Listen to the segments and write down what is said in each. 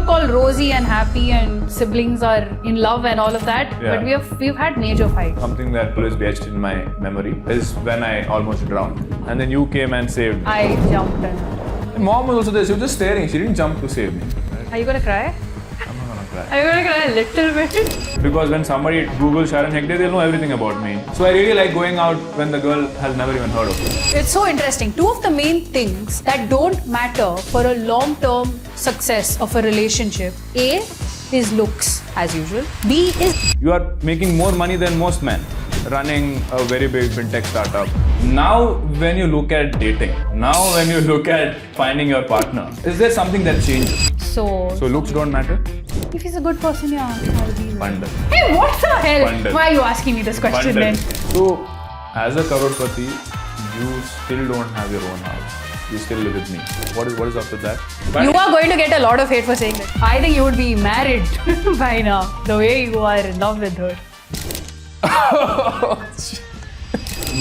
look all rosy and happy and siblings are in love and all of that. Yeah. But we've had major fights. Something that always be etched in my memory is when I almost drowned. And then you came and saved me. I jumped and... Mom was also there. She was just staring. She didn't jump to save me. Are you gonna cry? I'm not gonna cry. Are you gonna cry a little bit? Because when somebody Googles Sharan Hegde, they'll know everything about me. So I really like going out when the girl has never even heard of it. It's so interesting. Two of the main things that don't matter for a long-term success of a relationship. A is looks, as usual. B is... You are making more money than most men running a very big fintech startup. Now when you look at dating, now when you look at finding your partner, is there something that changes? So looks don't matter? if he's a good person, yeah, I'll be... Bandhan. Hey, what the hell? Bandhan. Why are you asking me this question then? So, as a Crorepati, you still don't have your own house. You still live with me. What is after that? You are going to get a lot of hate for saying that. I think you would be married by now, the way you are in love with her.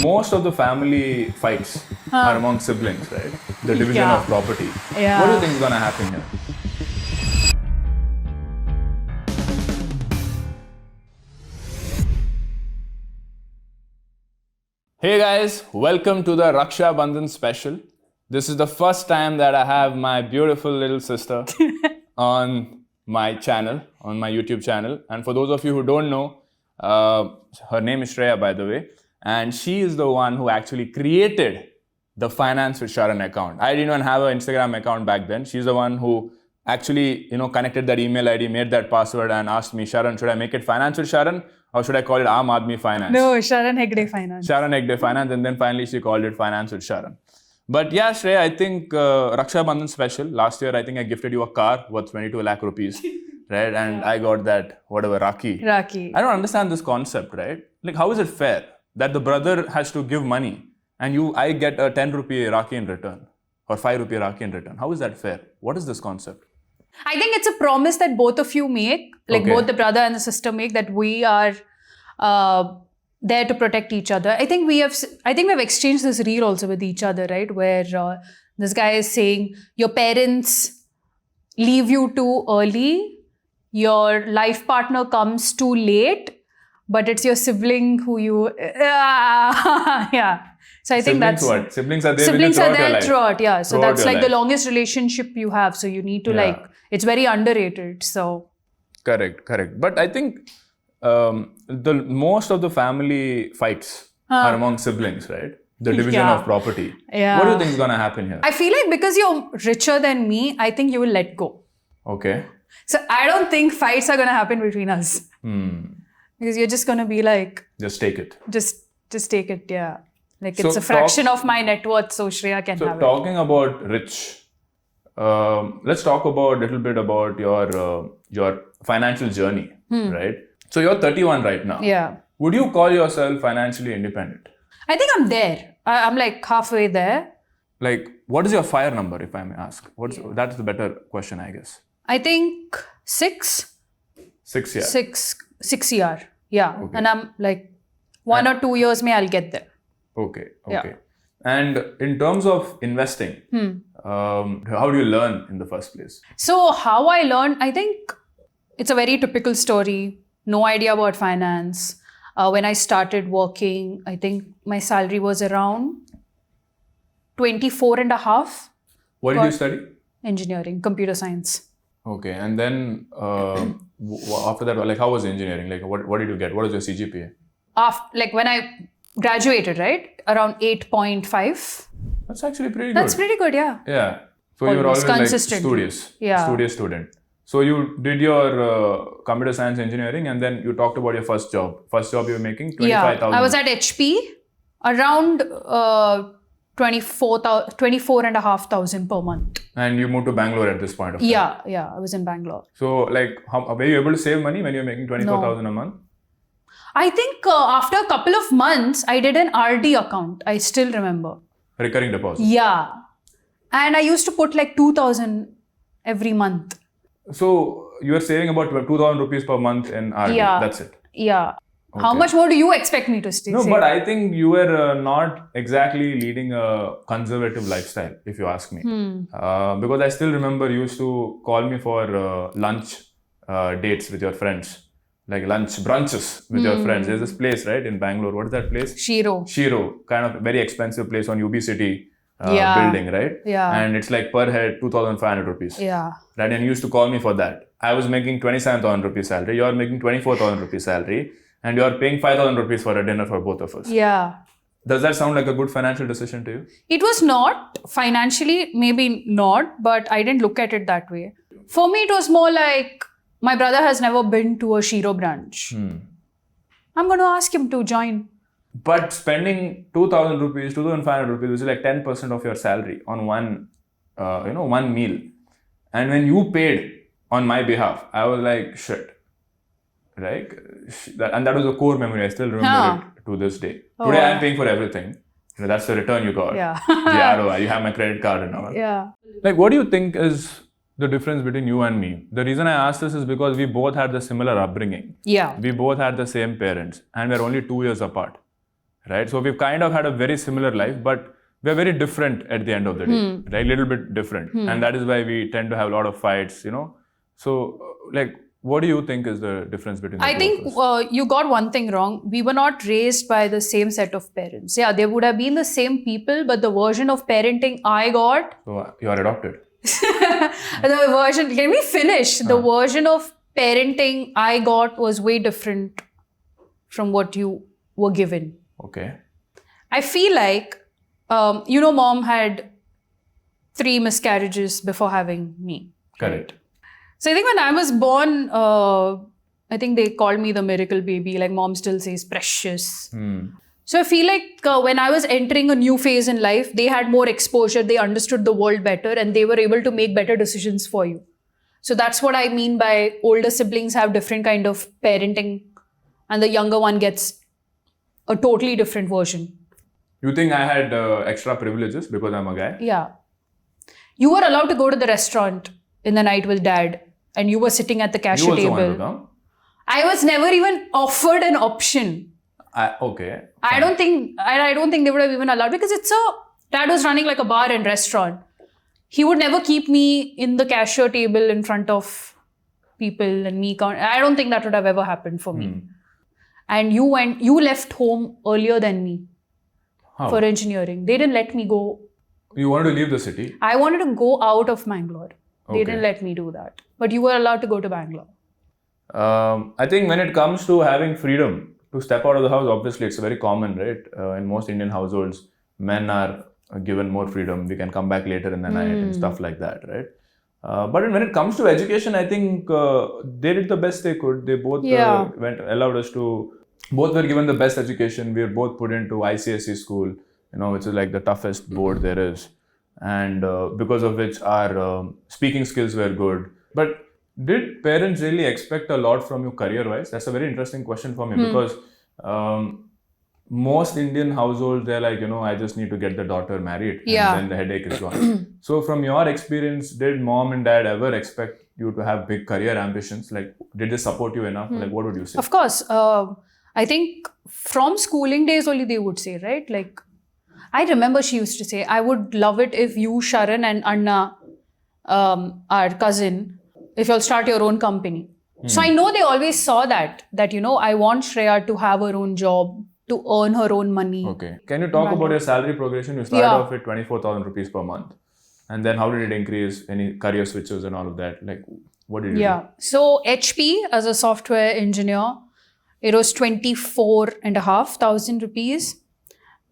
Most of the family fights are among siblings, right? The division of property. Yeah. What do you think is going to happen here? Hey guys, welcome to the Raksha Bandhan special. This is the first time that I have my beautiful little sister on my channel, on my YouTube channel. And for those of you who don't know, her name is Shreya, by the way. And she is the one who actually created the Finance With Sharan account. I didn't even have an Instagram account back then. She's the one who actually, connected that email ID, made that password and asked me, Sharan, should I make it Finance With Sharan or should I call it Aam Aadmi Finance? No, Sharan Hegde Finance. Sharan Hegde Finance, and then finally she called it Finance With Sharan. But yeah, Shreya, I think Raksha Bandhan special. Last year, I think I gifted you a car worth 22 lakh rupees, right? And I got that, Rakhi. I don't understand this concept, right? Like, how is it fair that the brother has to give money and I get a 10 rupee Rakhi in return or 5 rupee Rakhi in return? How is that fair? What is this concept? I think it's a promise that both of you make, like both the brother and the sister make, that we are there to protect each other. I think we've exchanged this reel also with each other, right? Where this guy is saying your parents leave you too early, your life partner comes too late, but it's your sibling who you... yeah. So I think Siblings what? Siblings are there throughout, yeah. So that's like the longest relationship you have. So you need to it's very underrated. So correct. But I think the most of the family fights are among siblings, right? The division of property. Yeah. What do you think is going to happen here? I feel like because you're richer than me, I think you will let go. Okay. So I don't think fights are going to happen between us. Because you're just going to be like... Just take it. Just take it, yeah. Like it's a fraction of my net worth, so Shreya can have it. So talking about rich, let's talk a little bit about your financial journey, right? So you're 31 right now. Yeah. Would you call yourself financially independent? I think I'm there. I'm like halfway there. Like, what is your FIRE number, if I may ask? That's the better question, I guess. I think 6. 6 years. 6 year. Yeah. Okay. And I'm like 1 or 2 years, I'll get there. Okay. Yeah. And in terms of investing, how do you learn in the first place? So how I learned, I think it's a very typical story. No idea about finance. When I started working, I think my salary was around 24 and a half. What did you study? Engineering, computer science. Okay. And then after that, like, how was engineering? Like, what did you get? What was your CGPA? When I graduated, right? Around 8.5. That's actually pretty good. That's pretty good, yeah. Yeah. So you were always like studious. Yeah. Studious student. So you did your computer science engineering and then you talked about your first job. First job you were making 25,000. Yeah. I was at HP around 24,500 per month. And you moved to Bangalore at this point of time? Yeah. I was in Bangalore. So like, were you able to save money when you were making 24,000 a month? I think after a couple of months, I did an RD account. I still remember. Recurring deposit? Yeah. And I used to put like 2,000 every month. So you were saving about 2,000 rupees per month in RD. Yeah. That's it? Yeah. How much more do you expect me to stay? No, but I think you were not exactly leading a conservative lifestyle, if you ask me. Because I still remember you used to call me for lunch dates with your friends. Like lunch brunches with your friends. There's this place, right, in Bangalore. What is that place? Shiro. Kind of very expensive place on UB City building, right? Yeah. And it's like per head 2,500 rupees. Yeah. Right, and you used to call me for that. I was making 27,000 rupees salary. You're making 24,000 rupees salary. And you're paying 5,000 rupees for a dinner for both of us. Yeah. Does that sound like a good financial decision to you? It was not. Financially, maybe not, but I didn't look at it that way. For me, it was more like, my brother has never been to a Shiro branch. I'm going to ask him to join. But spending 2,000 rupees, 2,500 rupees, which is like 10% of your salary on one meal. And when you paid on my behalf, I was like, shit. Right? And that was a core memory. I still remember it to this day. Today, I'm paying for everything. That's the return you got. Yeah. The ROI. You have my credit card and all. Yeah. Like, what do you think is the difference between you and me? The reason I ask this is because we both had the similar upbringing. Yeah. We both had the same parents and we're only 2 years apart. Right? So we've kind of had a very similar life, but we're very different at the end of the day. Right? Little bit different. And that is why we tend to have a lot of fights, So, what do you think is the difference between the I think you got one thing wrong. We were not raised by the same set of parents. Yeah, they would have been the same people, but the version of parenting I got... So, you are adopted? Can we finish? The version of parenting I got was way different from what you were given. Okay. I feel like, mom had 3 miscarriages before having me. Correct. So I think when I was born, I think they called me the miracle baby. Like mom still says precious. So I feel like when I was entering a new phase in life, they had more exposure. They understood the world better and they were able to make better decisions for you. So that's what I mean by older siblings have different kind of parenting and the younger one gets a totally different version. You think I had extra privileges because I'm a guy? Yeah. You were allowed to go to the restaurant in the night with dad. And you were sitting at the cashier table. Want to come? I was never even offered an option. Okay. I don't think they would have even allowed because dad was running like a bar and restaurant. He would never keep me in the cashier table in front of people and me. I don't think that would have ever happened for me. And you left home earlier than me for engineering. They didn't let me go. You wanted to leave the city? I wanted to go out of Bangalore. They didn't let me do that. But you were allowed to go to Bangalore. I think when it comes to having freedom to step out of the house, obviously it's very common, right? In most Indian households, men are given more freedom. We can come back later in the night and stuff like that, right? But when it comes to education, I think they did the best they could. They both allowed us to, both were given the best education. We were both put into ICSE school, which is like the toughest board there is. And because of which our speaking skills were good. But did parents really expect a lot from you career-wise? That's a very interesting question for me because most Indian households, they're like, I just need to get the daughter married and then the headache is gone. So from your experience, did mom and dad ever expect you to have big career ambitions? Like, did they support you enough? Like, what would you say? Of course. I think from schooling days only they would say, right? Like, I remember she used to say, I would love it if you, Sharan and Anna, our cousin, if you'll start your own company. So I know they always saw that I want Shreya to have her own job, to earn her own money. Okay. Can you talk about your salary progression? You started off with 24,000 rupees per month. And then how did it increase? Any career switches and all of that? Like, what did you do? So HP as a software engineer, it was 24,500 rupees.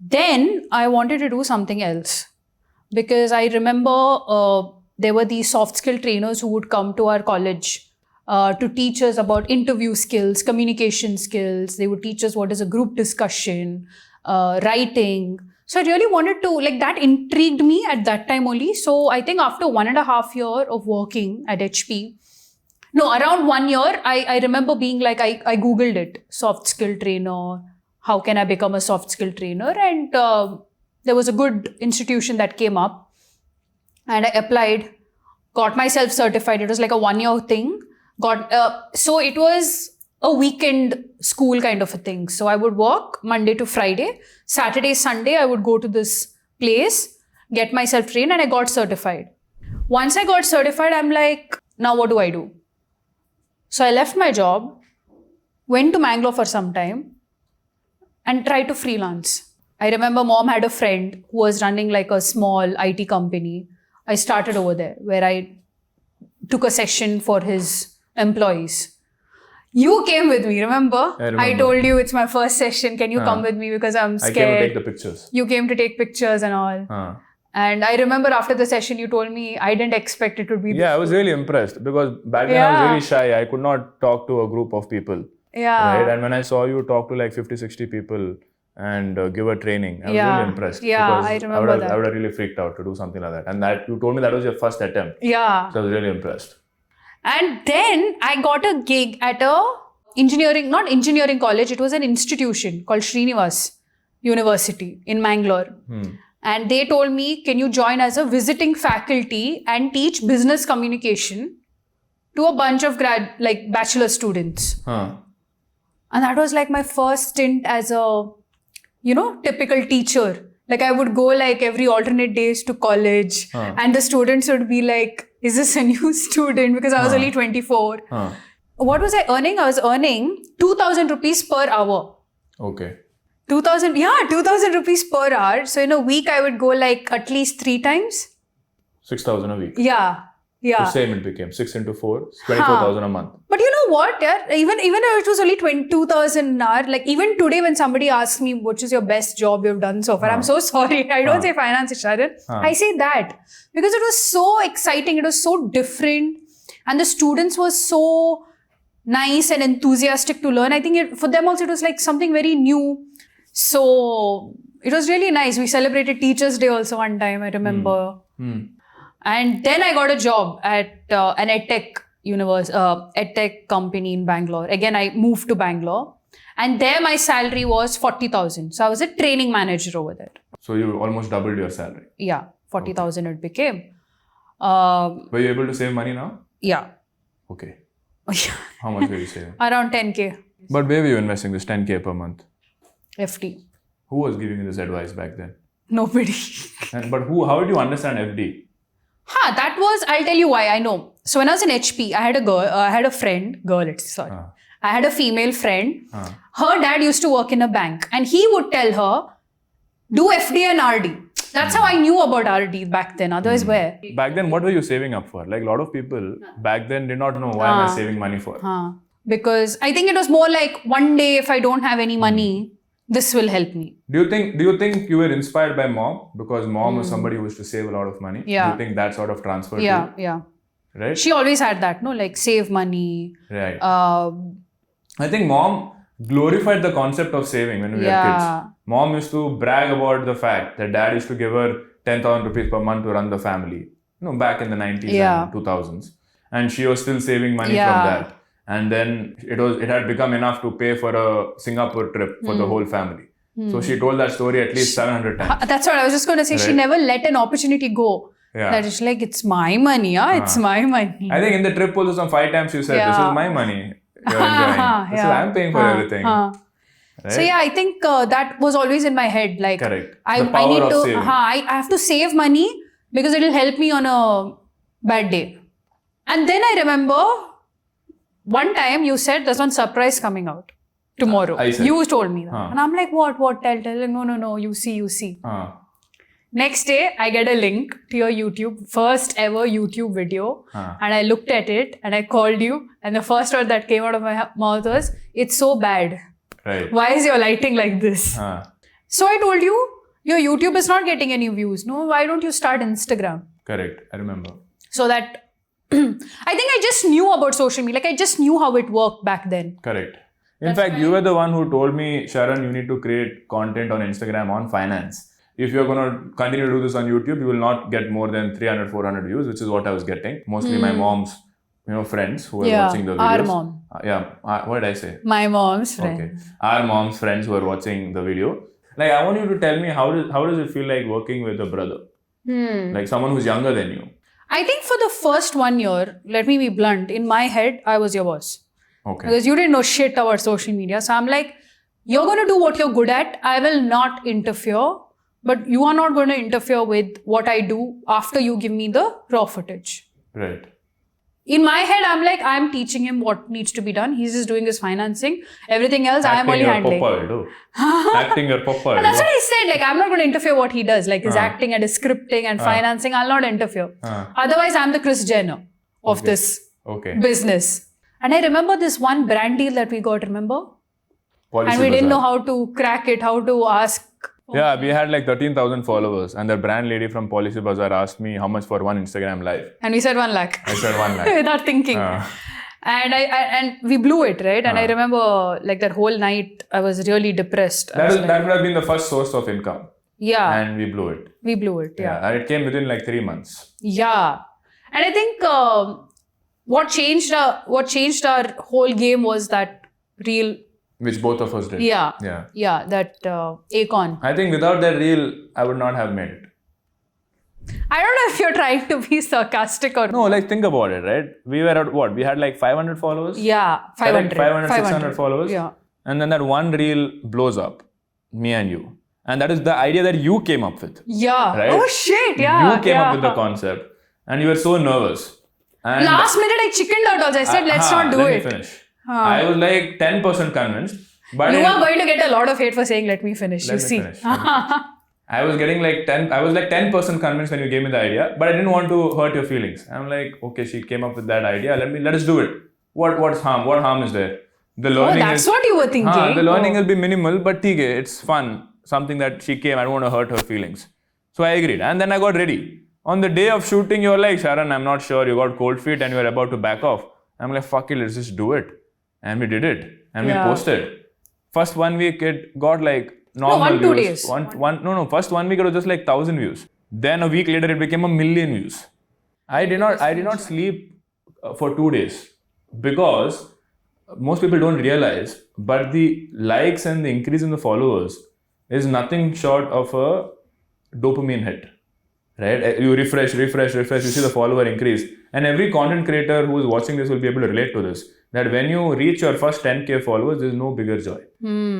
Then I wanted to do something else because I remember there were these soft skill trainers who would come to our college to teach us about interview skills, communication skills. They would teach us what is a group discussion, writing. So I really wanted to, that intrigued me at that time only. So I think after 1.5 years of working at HP, around 1 year, I remember being like, I Googled it, soft skill trainer. How can I become a soft skill trainer? And there was a good institution that came up and I applied, got myself certified. It was like a 1 year thing. So it was a weekend school kind of a thing. So I would work Monday to Friday. Saturday, Sunday, I would go to this place, get myself trained, and I got certified. Once I got certified, I'm like, now what do I do? So I left my job, went to Bangalore for some time, and tried to freelance. I remember mom had a friend who was running like a small IT company. I started over there where I took a session for his employees. You came with me, remember? I remember. I told you it's my first session. Can you come with me because I'm scared? I came to take the pictures. You came to take pictures and all. And I remember after the session, you told me I didn't expect it to be. Yeah, I was really impressed because back then I was really shy. I could not talk to a group of people. Yeah. Right? And when I saw you talk to like 50, 60 people and give a training, I was really impressed. Yeah, because I remember that. I would have really freaked out to do something like that. And that you told me that was your first attempt. Yeah. So I was really impressed. And then I got a gig at not engineering college, it was an institution called Srinivas University in Bangalore. And they told me, can you join as a visiting faculty and teach business communication to a bunch of bachelor students. And that was like my first stint as a, typical teacher. Like I would go like every alternate days to college and the students would be like, is this a new student? Because I was only 24. What was I earning? I was earning 2,000 rupees per hour. Okay. 2,000 rupees per hour. So in a week, I would go like at least 3 times. 6,000 a week. Yeah. The same it became. 6 into 4, 24,000 a month. But you know what? Yeah? Even though it was only 22,000 an hour, like even today when somebody asks me, which is your best job you've done so far? I'm so sorry. I don't say Finance with Sharan. I say that. Because it was so exciting. It was so different. And the students were so nice and enthusiastic to learn. I think for them also it was like something very new. So it was really nice. We celebrated Teachers' Day also one time, I remember. And then I got a job at an edtech company in Bangalore. Again, I moved to Bangalore. And there my salary was 40,000. So I was a training manager over there. So you almost doubled your salary. Yeah, 40,000 it became. Were you able to save money now? Yeah. Okay. How much were you saving? Around 10K. But where were you investing this 10K per month? FD. Who was giving you this advice back then? Nobody. But how did you understand FD? That was, I'll tell you why, I know. So when I was in HP, I had a female friend. Her dad used to work in a bank and he would tell her, do FD and RD. That's how I knew about RD back then. Otherwise, where? Back then, what were you saving up for? Like a lot of people back then did not know why am I saving money for. Because I think it was more like one day if I don't have any money, this will help me. Do you think you were inspired by mom? Because mom was somebody who used to save a lot of money. Yeah. Do you think that sort of transferred to you? Yeah. Right? She always had that, no? Like save money. Right. I think mom glorified the concept of saving when we were kids. Mom used to brag about the fact that dad used to give her 10,000 rupees per month to run the family. Back in the 90s and 2000s. And she was still saving money from that. And then it had become enough to pay for a Singapore trip for the whole family. So she told that story at least 700 times. That's what I was just going to say. Right. She never let an opportunity go. Yeah. That is like, it's my money. It's my money. I think in the trip also some 5 times she said, this is my money. You're enjoying. This is, I'm paying for everything. Right? So yeah, I think that was always in my head. Like, correct. I need to, I have to save money because it will help me on a bad day. And then I remember one time you said there's one surprise coming out tomorrow. You told me that. And I'm like, what? Tell. Like, no. You see. Next day, I get a link to your YouTube, first ever YouTube video. And I looked at it and I called you. And the first word that came out of my mouth was, it's so bad. Right. Why is your lighting like this? So I told you, your YouTube is not getting any views. No, why don't you start Instagram? Correct. I remember. So that, I think I just knew about social media. Like I just knew how it worked back then. Correct. In fact, you were the one who told me, Sharan, you need to create content on Instagram on finance. If you're going to continue to do this on YouTube, you will not get more than 300, 400 views, which is what I was getting. Mostly my mom's, friends who were watching the videos. Our mom. What did I say? My mom's friend. Okay. Our mom's friends who were watching the video. Like, I want you to tell me, how does it feel like working with a brother? Like someone who's younger than you. I think for the first 1 year, let me be blunt, in my head, I was your boss. Okay. Because you didn't know shit about social media. So I'm like, you're going to do what you're good at. I will not interfere. But you are not going to interfere with what I do after you give me the raw footage. Right. In my head, I'm like, I'm teaching him what needs to be done. He's just doing his financing. Everything else, I am only handling. Acting your papa. And that's what he said. Like, I'm not going to interfere what he does. Like his acting and his scripting and financing, I'll not interfere. Otherwise, I'm the Kris Jenner of this business. And I remember this one brand deal that we got, remember? Policy and we didn't Bazaar. know how to crack it, how to ask. Yeah, we had like 13,000 followers, and the brand lady from Policy Bazaar asked me how much for one Instagram live. And we said 1 lakh. I said 1 lakh. Without thinking. And we blew it, right? And I remember like that whole night, I was really depressed. That would have been the first source of income. Yeah. And we blew it. We blew it, yeah. And it came within like 3 months. Yeah. And I think what changed our whole game was that reel. Which both of us did. Yeah, that Akon. I think without that reel, I would not have made it. I don't know if you're trying to be sarcastic or no. Like think about it, right? We were at what? We had like 500 followers. Yeah, 500. 600 followers. Yeah. And then that one reel blows up, me and you. And that is the idea that you came up with. Yeah. Right? Oh shit, yeah. You came up with the concept. And you were so nervous. And last minute I chickened out also. I said, let's not do it. Let me finish. I was like 10% convinced. But you are going to get a lot of hate for saying, let me finish. Let me finish. I was getting like 10% convinced when you gave me the idea, but I didn't want to hurt your feelings. I'm like, okay, she came up with that idea. Let us do it. What's harm? What harm is there? The learning that's what you were thinking. The learning will be minimal, but it's fun. Something that she came, I don't want to hurt her feelings. So I agreed. And then I got ready. On the day of shooting, you're like, Sharan, I'm not sure. You got cold feet and you're about to back off. I'm like, fuck it, let's just do it. And we did it. And we posted. First 1 week, it got like normal views. 2 days. First 1 week, it was just like 1,000 views. Then a week later, it became 1 million views. I did not sleep for 2 days because most people don't realize, but the likes and the increase in the followers is nothing short of a dopamine hit. Right? You refresh, you see the follower increase. And every content creator who is watching this will be able to relate to this. That when you reach your first 10k followers, there's no bigger joy.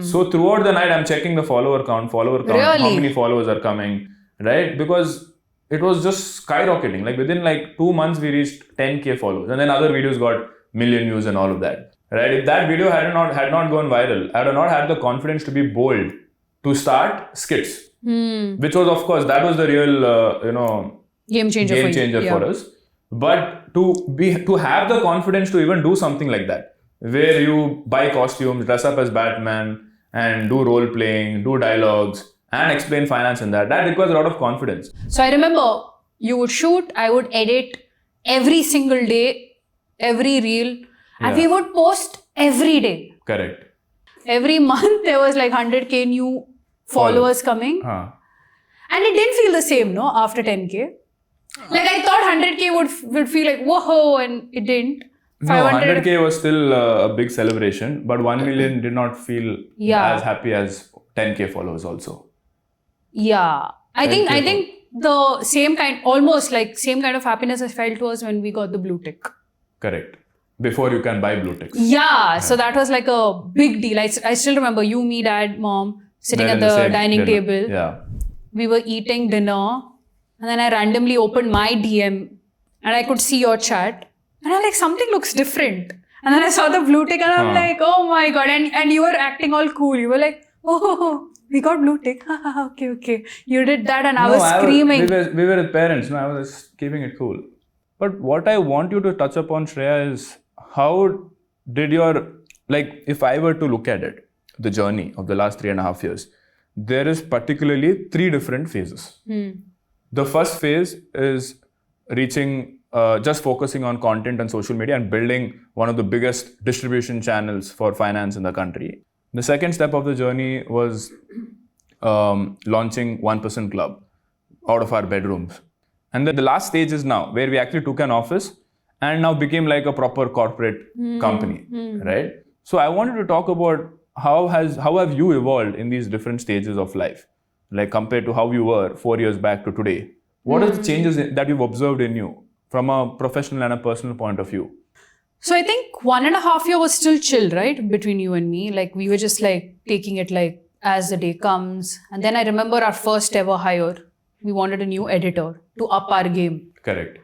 So throughout the night, I'm checking the follower count, really? How many followers are coming, right? Because it was just skyrocketing. Like within like 2 months, we reached 10k followers. And then other videos got million views and all of that. Right? If that video had not gone viral, I would have not had the confidence to be bold to start skits. Which was, of course, that was the real, game changer for us. But to have the confidence to even do something like that, where you buy costumes, dress up as Batman, and do role playing, do dialogues, and explain finance in that requires a lot of confidence. So I remember you would shoot, I would edit every single day, every reel, and we would post every day. Correct. Every month there was like 100k new followers coming. And it didn't feel the same, no, after 10k. Like I thought 100k would feel like whoa, and it didn't. 100k was still a big celebration, but 1 million did not feel as happy as 10k followers also. Yeah, I think the same kind of happiness I felt was when we got the blue tick. Correct. Before you can buy blue ticks. Yeah, so that was like a big deal. I still remember you, me, dad, mom sitting at the dining table. Yeah. We were eating dinner. And then I randomly opened my DM and I could see your chat. And I'm like, something looks different. And then I saw the blue tick and I'm like, oh my God. And you were acting all cool. You were like, oh, we got blue tick. Okay. You did that and I was screaming. We were with parents. I was just keeping it cool. But what I want you to touch upon, Shreya, is how did if I were to look at it, the journey of the last 3.5 years, there is particularly 3 different phases. The first phase is reaching, just focusing on content and social media and building one of the biggest distribution channels for finance in the country. The second step of the journey was launching 1% Club out of our bedrooms. And then the last stage is now, where we actually took an office and now became like a proper corporate company, right? So I wanted to talk about how have you evolved in these different stages of life? Like compared to how you were 4 years back to today. What are the changes that you've observed in you from a professional and a personal point of view? So I think 1.5 years was still chill, right? Between you and me. Like we were just like taking it like as the day comes. And then I remember our first ever hire. We wanted a new editor to up our game. Correct.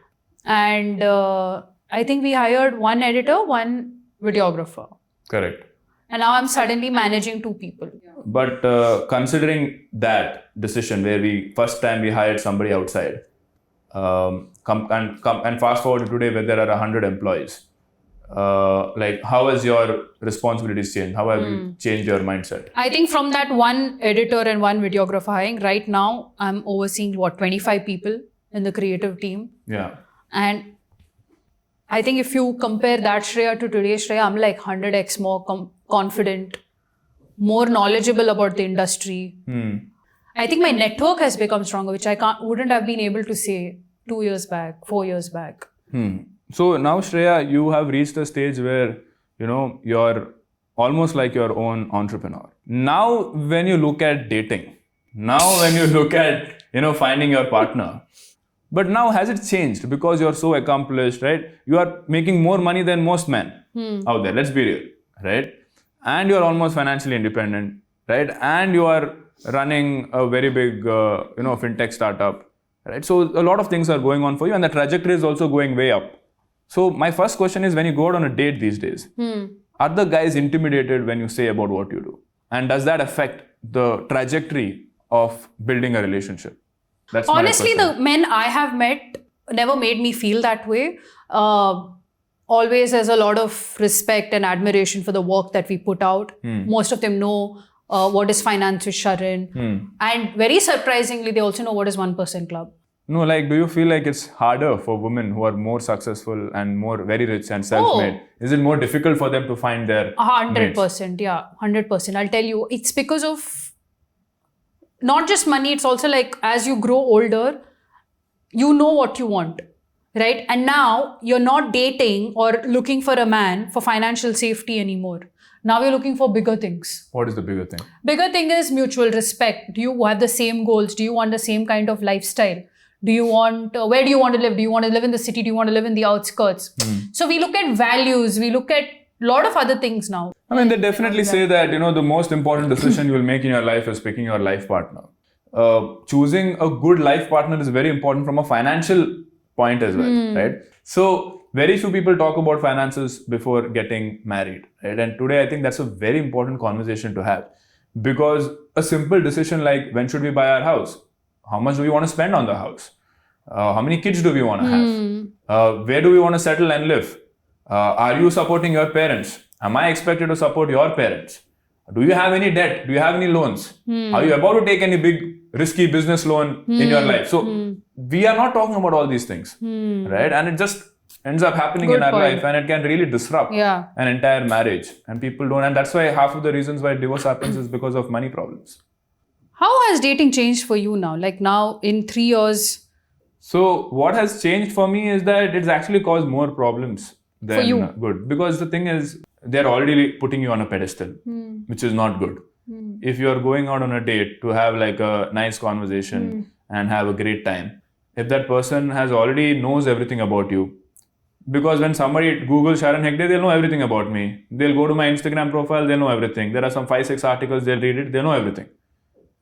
And I think we hired one editor, one videographer. Correct. And now I'm suddenly managing 2 people. But considering that decision where first time we hired somebody outside, and fast forward to today where there are 100 employees, like how has your responsibilities changed? How have you changed your mindset? I think from that one editor and one videographer hiring, right now I'm overseeing 25 people in the creative team. Yeah. And I think if you compare that Shreya to today's Shreya, I'm like 100x more confident, more knowledgeable about the industry. I think my network has become stronger, which I wouldn't have been able to say 2 years back, 4 years back. So now, Shreya, you have reached a stage where, you're almost like your own entrepreneur. Now, when you look at dating, now when you look at, finding your partner, but now has it changed because you're so accomplished, right? You are making more money than most men out there. Let's be real, right? And you're almost financially independent, right? And you are running a very big, fintech startup, right? So a lot of things are going on for you, and the trajectory is also going way up. So my first question is, when you go out on a date these days, are the guys intimidated when you say about what you do? And does that affect the trajectory of building a relationship? That's honestly, the men I have met never made me feel that way. Always there's a lot of respect and admiration for the work that we put out. Most of them know what is Finance with Sharan. And very surprisingly, they also know what is 1% Club. No, like, do you feel like it's harder for women who are more successful and more very rich and self-made? Is it more difficult for them to find their 100%, mates? Yeah, 100%. I'll tell you, it's because of not just money, it's also like as you grow older, you know what you want, right? And now you're not dating or looking for a man for financial safety anymore. Now you're looking for bigger things. What is the bigger thing? Bigger thing is mutual respect. Do you have the same goals? Do you want the same kind of lifestyle? Do you want, where do you want to live? Do you want to live in the city? Do you want to live in the outskirts? So we look at values. We look at a lot of other things now. I mean, they definitely say that, the most important decision you will make in your life is picking your life partner. Choosing a good life partner is very important from a financial point as well, right? So very few people talk about finances before getting married, right? And today I think that's a very important conversation to have, because a simple decision like, when should we buy our house? How much do we want to spend on the house? How many kids do we want to have? Where do we want to settle and live? Are you supporting your parents? Am I expected to support your parents? Do you have any debt? Do you have any loans? Are you about to take any big risky business loan in your life? So we are not talking about all these things, right? And it just ends up happening in our life, and it can really disrupt an entire marriage. And people don't, and that's why half of the reasons why divorce happens is because of money problems. How has dating changed for you now? Like now in 3 years? So what has changed for me is that it's actually caused more problems than good. Because the thing is, they're already putting you on a pedestal, which is not good. If you're going out on a date to have like a nice conversation and have a great time, if that person has already knows everything about you, because when somebody Googles Sharan Hegde, they'll know everything about me. They'll go to my Instagram profile, they'll know everything. There are some 5-6 articles, they'll read it, they know everything.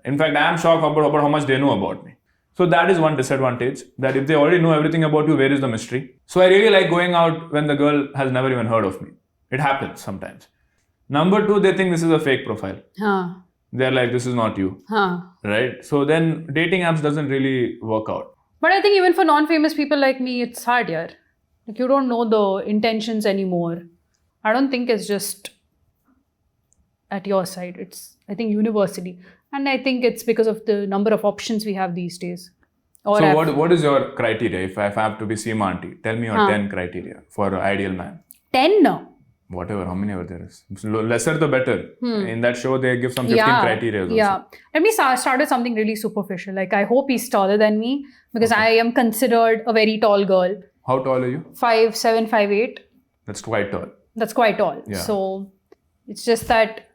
In fact, I am shocked about how much they know about me. So that is one disadvantage, that if they already know everything about you, where is the mystery? So I really like going out when the girl has never even heard of me. It happens sometimes. Number 2, they think this is a fake profile. They're like, this is not you. Right? So then dating apps doesn't really work out. But I think even for non-famous people like me, it's hard, yaar. Like you don't know the intentions anymore. I don't think it's just at your side. It's, I think, universally. And I think it's because of the number of options we have these days. So what is your criteria? If I have to be Seema auntie, tell me your 10 criteria for an ideal man. 10? Whatever, how many ever there is. Lesser the better. In that show, they give some 15 criteria also. Yeah. Let me start with something really superficial. Like, I hope he's taller than me, because I am considered a very tall girl. How tall are you? 5'7", 5'8". That's quite tall. That's quite tall. Yeah. So it's just that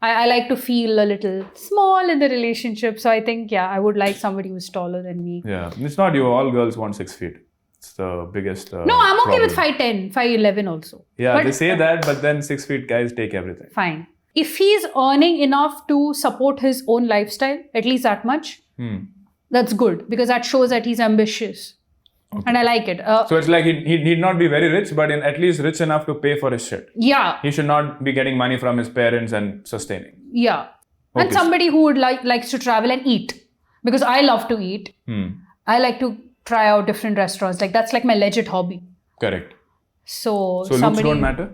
I like to feel a little small in the relationship. So I think, I would like somebody who's taller than me. Yeah. It's not you. All girls want 6 feet. It's the biggest No, I'm okay problem. with 5'10", 5'11" also. Yeah, But they say that, but then 6 feet guys take everything. fine. If he's earning enough to support his own lifestyle, at least that much, that's good because that shows that he's ambitious. Okay. And I like it. So it's like he need not be very rich, but at least rich enough to pay for his shit. Yeah. He should not be getting money from his parents and sustaining. Yeah. Okay. And somebody who would likes to travel and eat. Because I love to eat. I like to try out different restaurants. Like that's like my legit hobby. Correct. So looks don't matter?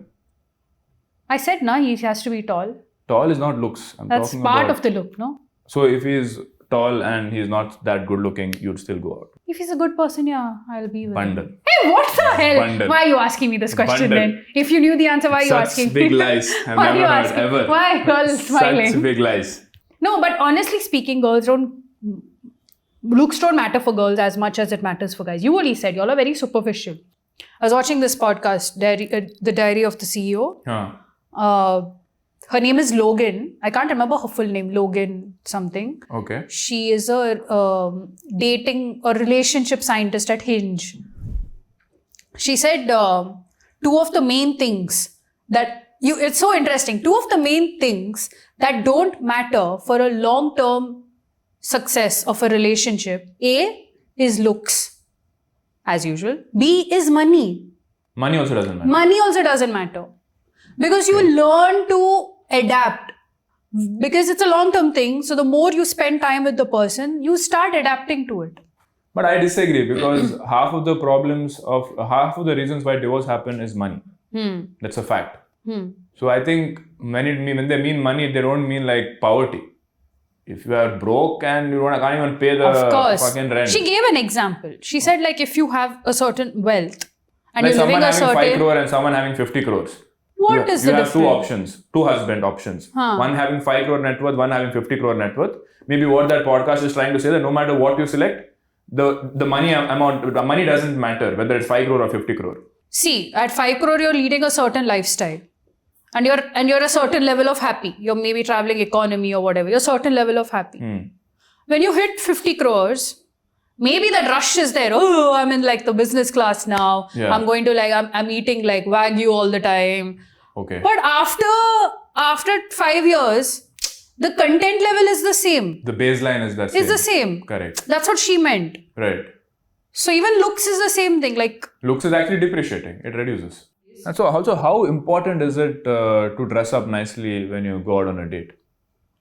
I said, no, he has to be tall. Tall is not looks. That's part of the look, no? So if he's tall and he's not that good looking, you'd still go out. If he's a good person, yeah, I'll be with Bandhan. him. Hey, what the hell? Bandhan. Why are you asking me this question Bandhan. then? If you knew the answer, why are you asking? Such big lies. I've never heard ever. Why are you all smiling? Such big lies. No, but honestly speaking, looks don't matter for girls as much as it matters for guys. You only said y'all are very superficial. I was watching this podcast, The Diary of the CEO. Her name is Logan. I can't remember her full name. Logan something. Okay. She is a dating or relationship scientist at Hinge. She said two of the main things it's so interesting. Two of the main things that don't matter for a long-term success of a relationship. A is looks, as usual. B is money. Money also doesn't matter. Money also doesn't matter. Because you learn to adapt. Because it's a long-term thing. So the more you spend time with the person, you start adapting to it. But I disagree because half of the reasons why divorce happen is money. That's a fact. So I think when they mean money, they don't mean like poverty. If you are broke and you can't even pay the fucking rent. She gave an example. She said like if you have a certain wealth and like you're living a certain... someone having 5 crore and someone having 50 crores. What is the difference? You have two options, two husband options. One having 5 crore net worth, one having 50 crore net worth. Maybe what that podcast is trying to say that no matter what you select, the money amount, the money doesn't matter whether it's 5 crore or 50 crore. See, at 5 crore you're leading a certain lifestyle. And you're a certain level of happy. You're maybe traveling economy or whatever. You're a certain level of happy. When you hit 50 crores, maybe that rush is there. Oh, I'm in like the business class now. Yeah. I'm going to I'm eating like Wagyu all the time. Okay. But after 5 years, the content level is the same. The baseline is the same. It's the same. Correct. That's what she meant. Right. So even looks is the same thing. Like looks is actually depreciating. It reduces. And so also, how important is it to dress up nicely when you go out on a date?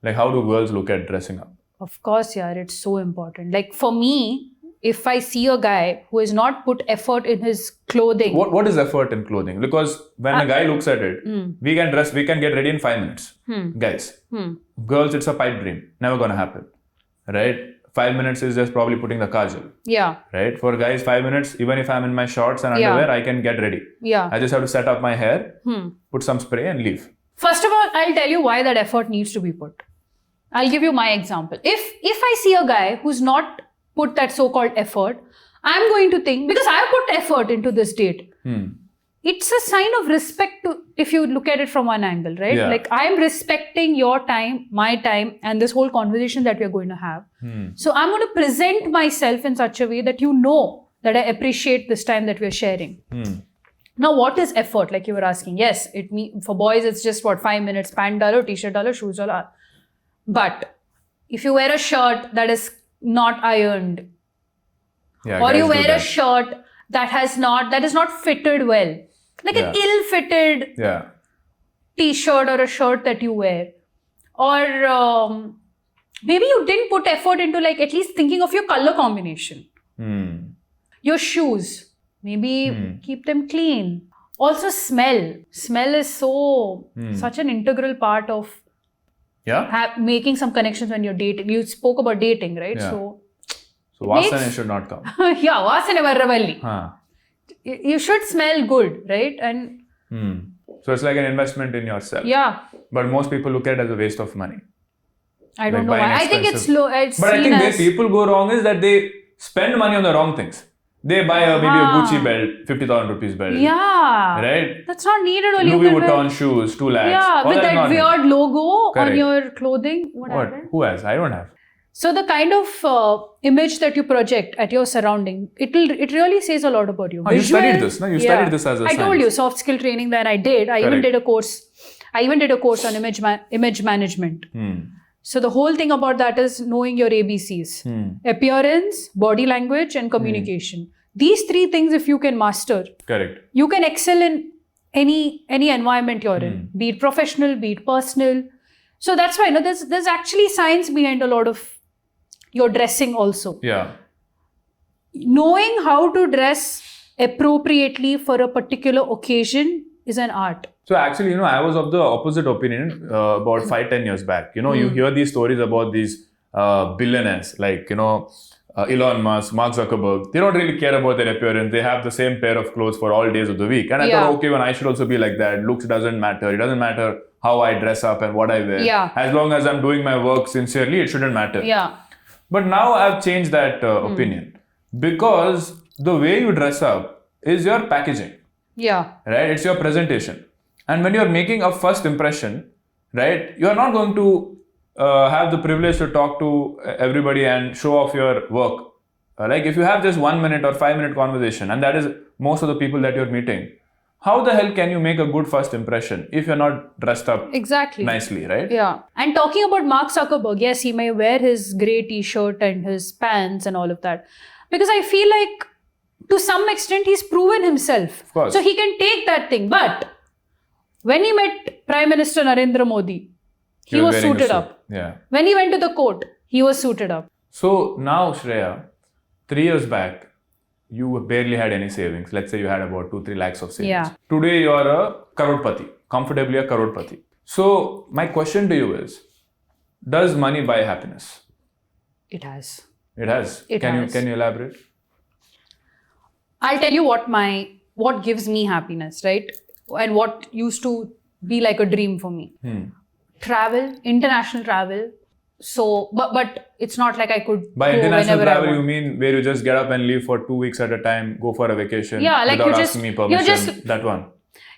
Like, how do girls look at dressing up? Of course, yeah, it's so important. Like for me, if I see a guy who has not put effort in his clothing. What is effort in clothing? Because when a guy looks at it, we can get ready in 5 minutes. Guys. Girls, it's a pipe dream. Never gonna happen. Right? 5 minutes is just probably putting the kajal. Yeah. Right? For guys, 5 minutes, even if I'm in my shorts and underwear, I can get ready. Yeah. I just have to set up my hair, put some spray and leave. First of all, I'll tell you why that effort needs to be put. I'll give you my example. If I see a guy who's not put that so-called effort, I'm going to think, because I put effort into this date. It's a sign of respect to, if you look at it from one angle, right? Yeah. Like I'm respecting your time, my time, and this whole conversation that we're going to have. So I'm going to present myself in such a way that you know that I appreciate this time that we're sharing. Now, what is effort? Like you were asking. Yes, for boys, it's just 5 minutes, pant dalo, t-shirt dalo, shoes dalo. But if you wear a shirt that is not ironed, or you wear a shirt that is not fitted well, like an ill-fitted t-shirt or a shirt that you wear, or maybe you didn't put effort into like at least thinking of your color combination. Your shoes, maybe keep them clean. Also smell is such an integral part of making some connections when you're dating. You spoke about dating, right? So vasana should not come. Vasana varravalli. You should smell good, right? And so it's like an investment in yourself. Yeah. But most people look at it as a waste of money. I don't know why. I think it's low. But I think where people go wrong is that they spend money on the wrong things. They buy maybe a Gucci belt, 50,000 rupees belt. Yeah. Right? That's not needed. Louis Vuitton shoes, 2 lakhs. Yeah, with that weird logo on your clothing. What? Who has? I don't have. So the kind of image that you project at your surrounding, it really says a lot about you. You studied this, no? You studied this as a I told you, soft skill training that I did. I even did a course on image management. So the whole thing about that is knowing your ABCs. Appearance, body language, and communication. These 3 things, if you can master, you can excel in any environment you're in, be it professional, be it personal. So that's why there's actually science behind a lot of your dressing also. Yeah. Knowing how to dress appropriately for a particular occasion is an art. So actually, I was of the opposite opinion about 5-10 years back. You hear these stories about these billionaires like, Elon Musk, Mark Zuckerberg. They don't really care about their appearance. They have the same pair of clothes for all days of the week. And I thought, okay, I should also be like that. Looks doesn't matter. It doesn't matter how I dress up and what I wear. Yeah. As long as I'm doing my work sincerely, it shouldn't matter. Yeah. But now I've changed that opinion. Because the way you dress up is your packaging. Yeah. Right? It's your presentation. And when you're making a first impression, right, you're not going to have the privilege to talk to everybody and show off your work. Like if you have just 1 minute or 5 minute conversation, and that is most of the people that you're meeting, how the hell can you make a good first impression if you're not dressed up nicely, right? Yeah. And talking about Mark Zuckerberg, yes, he may wear his grey t-shirt and his pants and all of that. Because I feel like to some extent he's proven himself. Of course. So he can take that thing. But when he met Prime Minister Narendra Modi, he was suited up. Yeah. When he went to the court, he was suited up. So now, Shreya, 3 years back, you barely had any savings. Let's say you had about 2-3 lakhs of savings. Yeah. Today you are a crorepati, comfortably a crorepati. So my question to you is, does money buy happiness? It has. It has. Can you elaborate? I'll tell you what gives me happiness, right? And what used to be like a dream for me. Travel, international travel. So, but it's not like I could by go international whenever travel, you mean where you just get up and leave for 2 weeks at a time, go for a vacation like without asking me permission? That one.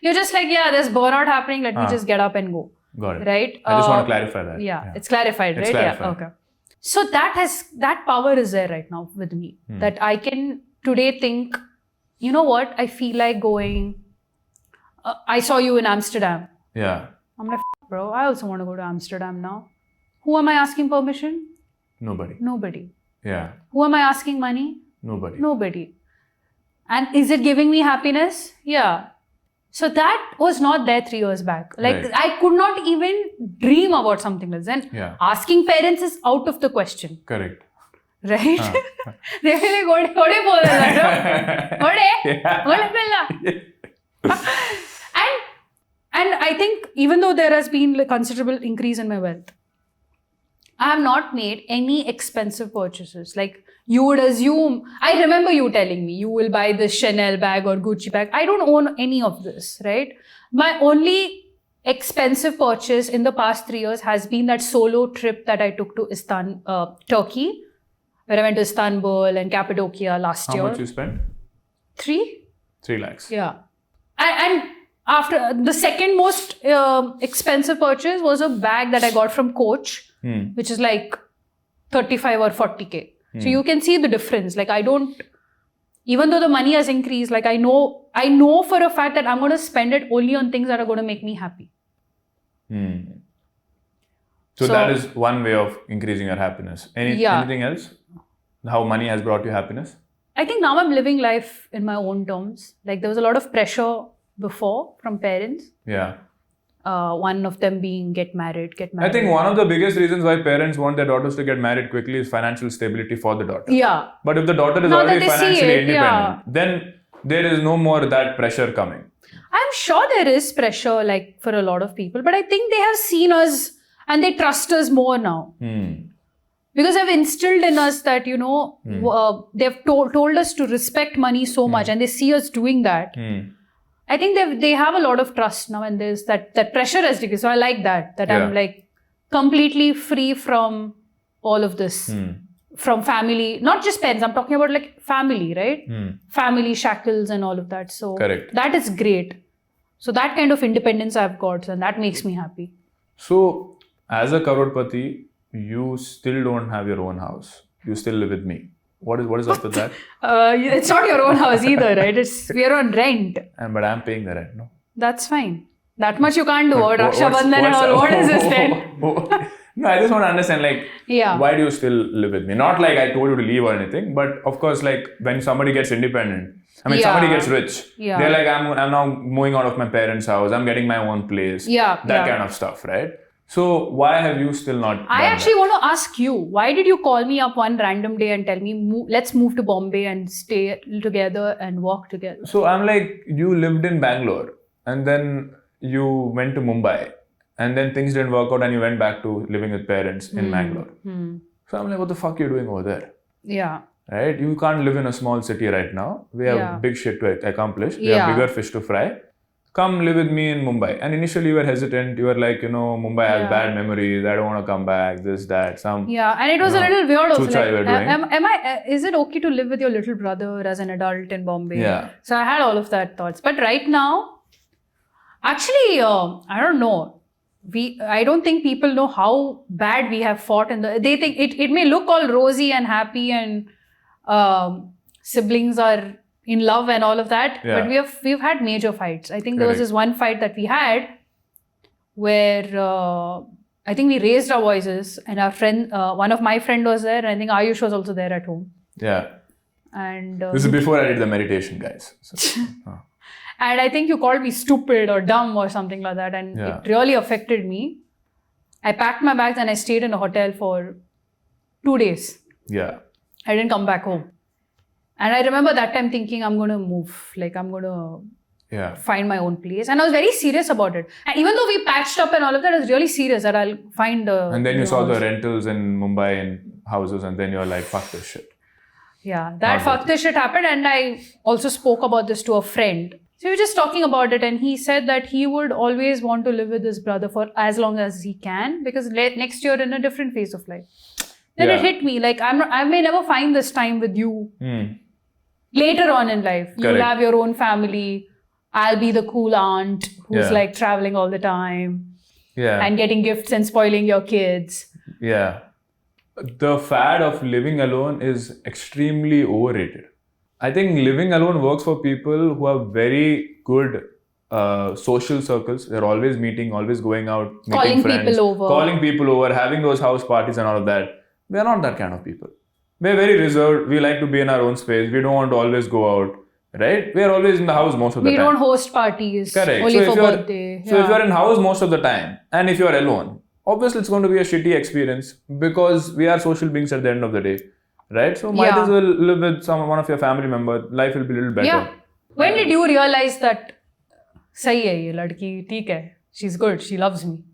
You're just like, there's burnout happening. Let me just get up and go. Got it. Right? I just want to clarify that. Yeah, it's clarified, It's right? clarified. Yeah, okay. So that power is there right now with me. That I can today think, you know what? I feel like going. I saw you in Amsterdam. Yeah. I'm like, bro, I also want to go to Amsterdam now. Who am I asking permission? Nobody. Yeah. Who am I asking money? Nobody. And is it giving me happiness? Yeah. So that was not there 3 years back. Like Right. I could not even dream about something like that. And asking parents is out of the question. Correct. Right? They were like, And I think even though there has been a considerable increase in my wealth, I have not made any expensive purchases. Like you would assume, I remember you telling me you will buy this Chanel bag or Gucci bag. I don't own any of this, right? My only expensive purchase in the past 3 years has been that solo trip that I took to Turkey, where I went to Istanbul and Cappadocia last year. How much you spent? 3 lakhs. Yeah. And after the second most expensive purchase was a bag that I got from Coach, which is like 35 or 40K. So you can see the difference. Like even though the money has increased, like I know for a fact that I'm going to spend it only on things that are going to make me happy. So that is one way of increasing your happiness. Anything else? How money has brought you happiness? I think now I'm living life in my own terms. Like there was a lot of pressure before from parents. Yeah. One of them being get married. I think one of the biggest reasons why parents want their daughters to get married quickly is financial stability for the daughter. Yeah. But if the daughter is already financially independent, then there is no more that pressure coming. I'm sure there is pressure like for a lot of people, but I think they have seen us and they trust us more now. Because they've instilled in us that, they've told us to respect money so much and they see us doing that. I think they have a lot of trust now and there's that pressure has decreased. So I like that I'm like completely free from all of this. From family, not just parents, I'm talking about like family, right? Family shackles and all of that. So correct. That is great. So that kind of independence I've got and that makes me happy. So as a crorepati, you still don't have your own house. You still live with me. What is up with that? It's not your own house either, right? We're on rent. But I'm paying the rent, no? That's fine. That much you can't do. But Raksha Bandhan and all. What is this then? No, I just want to understand, like, Yeah. why do you still live with me? Not like I told you to leave or anything, but of course, like, when somebody gets independent, somebody gets rich, they're like, I'm now moving out of my parents' house, I'm getting my own place, that kind of stuff, right? So why have you still not I actually want to ask you, why did you call me up one random day and tell me, let's move to Bombay and stay together and walk together? So I'm like, you lived in Bangalore and then you went to Mumbai and then things didn't work out and you went back to living with parents in Bangalore. So I'm like, what the fuck are you doing over there? Yeah. Right? You can't live in a small city right now. We have big shit to accomplish. We have bigger fish to fry. Come live with me in Mumbai. And initially you were hesitant. You were like, Mumbai has bad memories. I don't want to come back. This, that, some. Yeah, and it was a little weird also. Like, is it okay to live with your little brother as an adult in Bombay? Yeah. So I had all of that thoughts. But right now, actually, I don't know. I don't think people know how bad we have fought. They think it may look all rosy and happy and siblings are in love and all of that, but we've had major fights. I think there was this one fight that we had where I think we raised our voices, and our friend, one of my friend was there, and I think Ayush was also there at home. Yeah. And this is before I did the meditation, guys. So, and I think you called me stupid or dumb or something like that, and it really affected me. I packed my bags and I stayed in a hotel for 2 days. Yeah. I didn't come back home. And I remember that time thinking, I'm going to move. Like, I'm going to find my own place. And I was very serious about it. And even though we patched up and all of that, I was really serious that I'll find a And then you saw the rentals in Mumbai and houses, and then you're like, fuck this shit. Yeah, that fuck this shit happened. And I also spoke about this to a friend. So we were just talking about it, and he said that he would always want to live with his brother for as long as he can, because next year in a different phase of life. Then it hit me, like, I may never find this time with you. Later on in life, you'll have your own family. I'll be the cool aunt who's like traveling all the time and getting gifts and spoiling your kids. Yeah. The fad of living alone is extremely overrated. I think living alone works for people who have very good social circles. They're always meeting, always going out, meeting friends, calling people over, having those house parties and all of that. We are not that kind of people. We're very reserved. We like to be in our own space. We don't want to always go out, right? We are always in the house most of the time. We don't host parties. Correct. Only for birthday. So if you're in house most of the time, and if you're alone, obviously it's going to be a shitty experience, because we are social beings at the end of the day, right? So might as well live with one of your family members. Life will be a little better. Yeah. When did you realize that sahi hai ye ladki, theek hai, she's good, she loves me?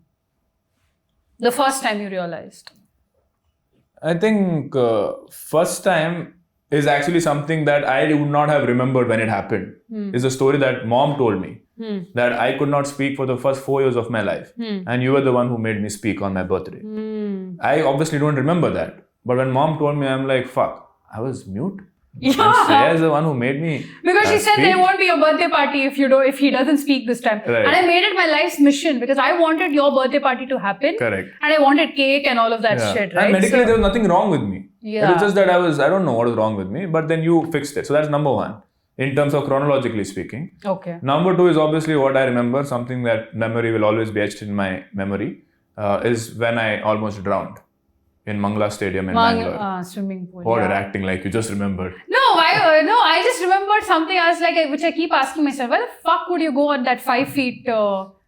The first time you realized? I think first time is actually something that I would not have remembered when it happened. It's a story that mom told me that I could not speak for the first 4 years of my life. And you were the one who made me speak on my birthday. I obviously don't remember that. But when mom told me, I'm like, fuck, I was mute. Yeah. Shreya is the one who made me. Because she said there won't be a birthday party if he doesn't speak this time. Right. And I made it my life's mission because I wanted your birthday party to happen. Correct. And I wanted cake and all of that shit, right? And medically there was nothing wrong with me. Yeah. It was just that I don't know what was wrong with me, but then you fixed it. So that's number one, in terms of chronologically speaking. Okay. Number two is obviously what I remember, something that memory will always be etched in my memory, is when I almost drowned in Mangala Stadium in Bangalore. Swimming pool. What are acting like you just remembered? No, I just remembered something. I was like, which I keep asking myself, why the fuck would you go on that 5 feet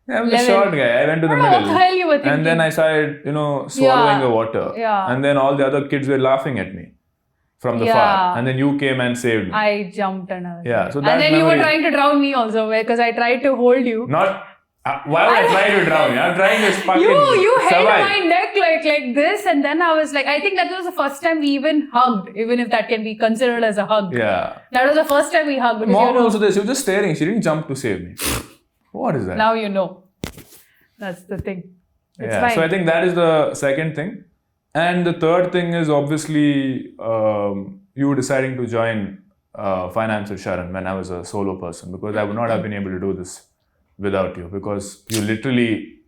I'm a short guy. I went to the middle. What the hell you were thinking? And then I started, swallowing the water. Yeah. And then all the other kids were laughing at me from the far. And then you came and saved me. I jumped and I was Yeah. So and then you were trying to drown me also, because I tried to hold you. Not. Why would I try to drown you? I'm trying to fucking You held survive. my neck like this, and then I was like, I think that was the first time we even hugged, even if that can be considered as a hug. Yeah. That was the first time we hugged. Mom also this. She was just staring. She didn't jump to save me. What is that? Now you know. That's the thing. It's fine. So I think that is the second thing. And the third thing is obviously you deciding to join Finance with Sharan when I was a solo person, because I would not have been able to do this without you, because you literally,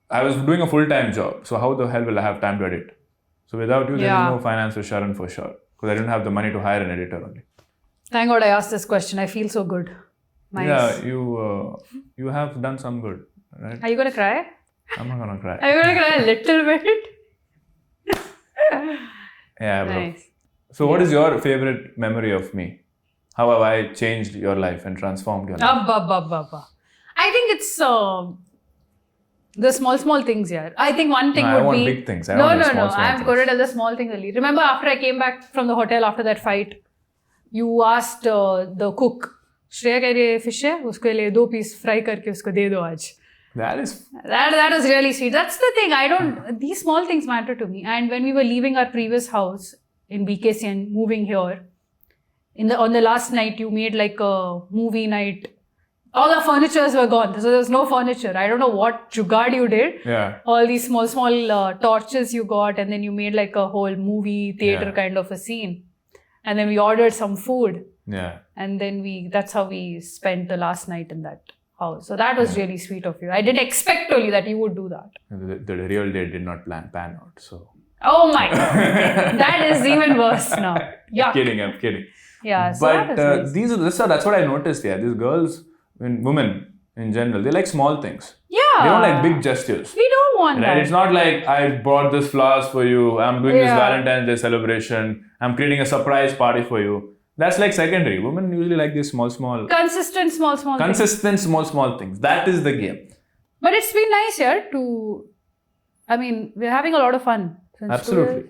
I was doing a full-time job. So how the hell will I have time to edit? So without you, there Yeah. is no Finance with Sharan for sure. Because I didn't have the money to hire an editor only. Thank God I asked this question. I feel so good. Nice. Yeah, you have done some good, right? Are you gonna cry? I'm not gonna cry. Are you gonna cry a little bit? Yeah, bro. Nice. So what is your favorite memory of me? How have I changed your life and transformed your life? Abba. I think it's the small things here. I think one thing No, would I want be big things. I no. want the small I'm things. going to tell the small things only. Remember, after I came back from the hotel after that fight, you asked the cook, Shreya के लिए fish है, उसके लिए 2 piece fry करके उसको दे दो आज. That is That was really sweet. That's the thing. These small things matter to me. And when we were leaving our previous house in BKC and moving here, on the last night you made like a movie night. All the furnitures were gone, so there was no furniture. I don't know what jugaad you did. yeah. All these small torches you got, and then you made like a whole movie theater Yeah. kind of a scene. And then we ordered some food, Yeah. and then that's how we spent the last night in that house. So that was really sweet of you. I didn't expect only that you would do that. The real date did not pan out. So Oh my God. That is even worse now. Yeah. I'm kidding. Yeah. So But that is nice. that's what I noticed. Yeah, these girls, women in general, they like small things. Yeah. They don't like big gestures. We don't want Right? that. It's not like I brought this flowers for you. I'm doing this Yeah. Valentine's Day celebration. I'm creating a surprise party for you. That's like secondary. Women usually like these small Consistent small things. consistent small things. That is the game. But it's been nice here I mean, we're having a lot of fun. Since Absolutely.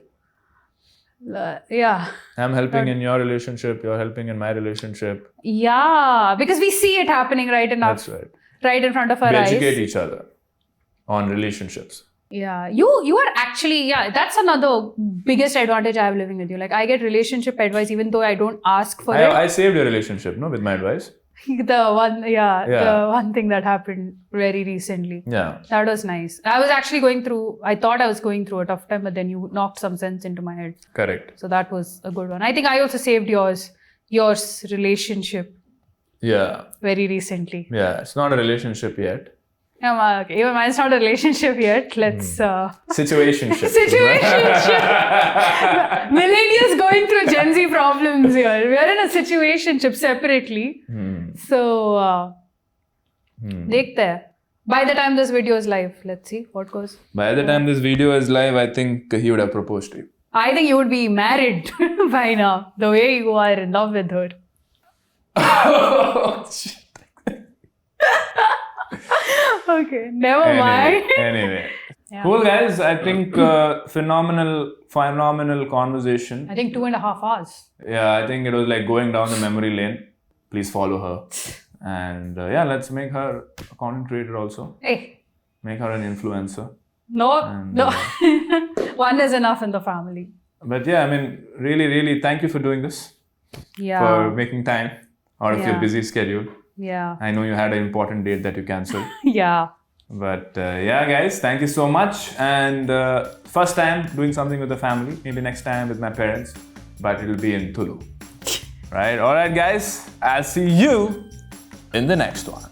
Yeah. I'm helping in your relationship. You're helping in my relationship. Yeah. Because we see it happening right in front of our We eyes. educate each other on relationships. Yeah. You are actually, that's another biggest advantage I have living with you. Like I get relationship advice even though I don't ask for it. I saved your relationship, with my advice. The one thing that happened very recently. Yeah. That was nice. I thought I was going through a tough time, but then you knocked some sense into my head. Correct. So that was a good one. I think I also saved yours relationship Yeah. very recently. Yeah. It's not a relationship yet. Yeah, okay. Even mine's not a relationship yet. Let's Situationship. Situationship. Millennials going through Gen Z problems here. We are in a situationship separately. So, dekhte hai. By the time this video is live, let's see what goes. By the time this video is live, I think he would have proposed to you. I think you would be married by now, the way you are in love with her. Oh, shit. Okay, never mind. Anyway. Yeah. Cool, guys. I think phenomenal conversation. I think 2.5 hours. Yeah, I think it was like going down the memory lane. Please follow her. And let's make her a content creator also. Hey, Make her an influencer. no. And, One is enough in the family. But yeah, I mean, really, really thank you for doing this. Yeah. For making time out of your Yeah. busy schedule. Yeah. I know you had an important date that you cancelled. Yeah. But guys, thank you so much. And first time doing something with the family. Maybe next time with my parents. But it'll be in Tulu. Right? Alright, guys. I'll see you in the next one.